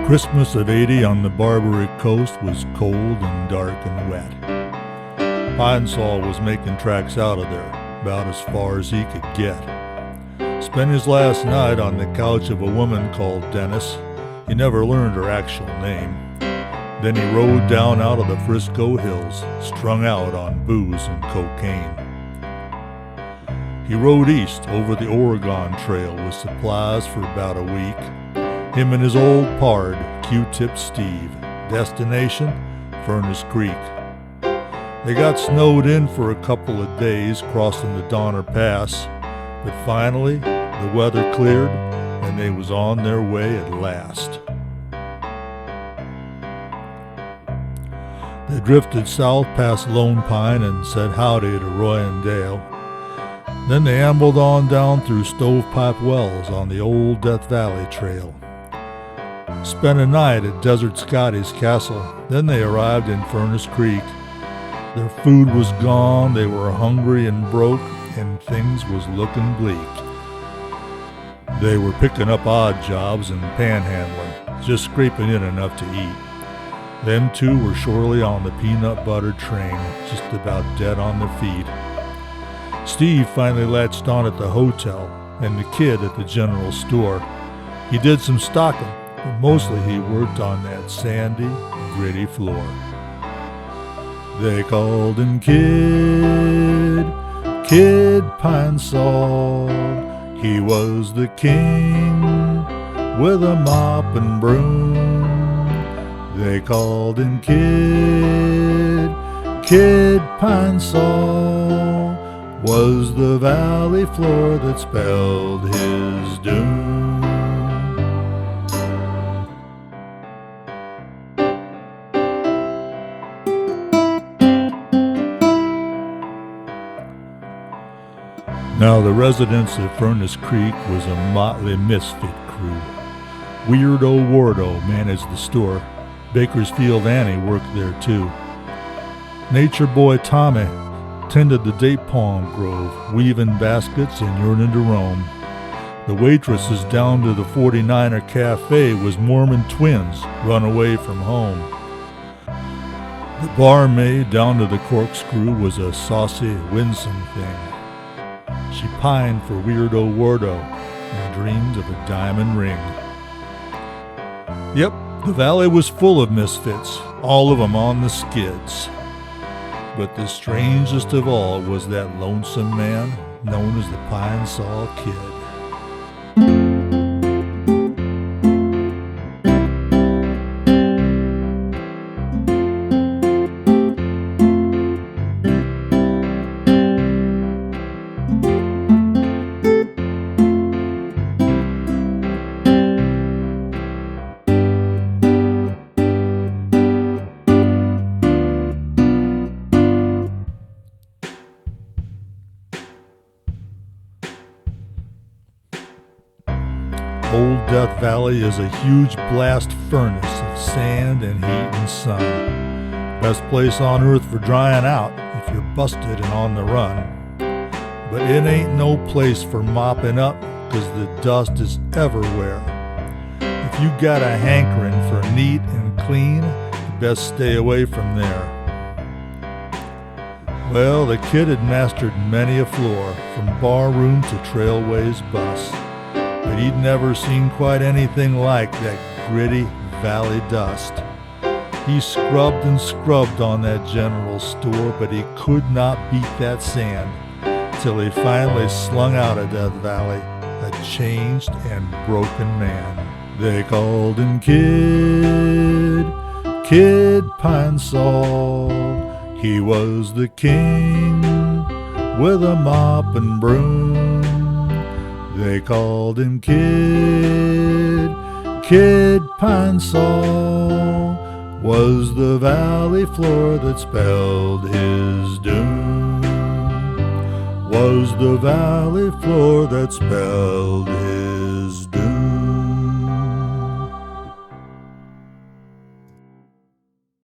Christmas of '80 on the Barbary Coast was cold and dark and wet. Pinesol was making tracks out of there, about as far as he could get. Spent his last night on the couch of a woman called Dennis. He never learned her actual name. Then he rode down out of the Frisco hills, strung out on booze and cocaine. He rode east over the Oregon Trail with supplies for about a week. Him and his old pard, Q-Tip Steve. Destination, Furnace Creek. They got snowed in for a couple of days crossing the Donner Pass, but finally the weather cleared and they was on their way at last. They drifted south past Lone Pine and said howdy to Roy and Dale. Then they ambled on down through Stovepipe Wells on the old Death Valley Trail. Spent a night at Desert Scotty's castle. Then they arrived in Furnace Creek. Their food was gone, they were hungry and broke, and things was looking bleak. They were picking up odd jobs and panhandling, just scraping in enough to eat. Them two were surely on the peanut butter train, just about dead on their feet. Steve finally latched on at the hotel, and the kid at the general store. He did some stocking, but mostly he worked on that sandy, gritty floor. They called him Kid Pinesol. He was the king with a mop and broom. They called him Kid Pinesol. Was the valley floor that spelled his doom. Now the residents of Furnace Creek was a motley misfit crew. Weirdo Wardo managed the store. Bakersfield Annie worked there too. Nature Boy Tommy tended the date palm grove, weaving baskets and yearning to roam. The waitresses down to the 49er Cafe was Mormon twins run away from home. The barmaid down to the Corkscrew was a saucy, winsome thing. She pined for Weirdo Wardo and dreamed of a diamond ring. Yep, the valley was full of misfits, all of them on the skids. But the strangest of all was that lonesome man known as the Pinesol Kid. Old Death Valley is a huge blast furnace of sand and heat and sun. Best place on earth for drying out if you're busted and on the run. But it ain't no place for mopping up, 'cause the dust is everywhere. If you got a hankering for neat and clean, you best stay away from there. Well, the kid had mastered many a floor, from barroom to trailways bus. But he'd never seen quite anything like that gritty valley dust. He scrubbed and scrubbed on that general store, but he could not beat that sand, till he finally slung out of Death Valley, a changed and broken man. They called him Kid Pinesol. He was the king with a mop and broom. They called him Kid Pinesol. Was the valley floor that spelled his doom. Was the valley floor that spelled his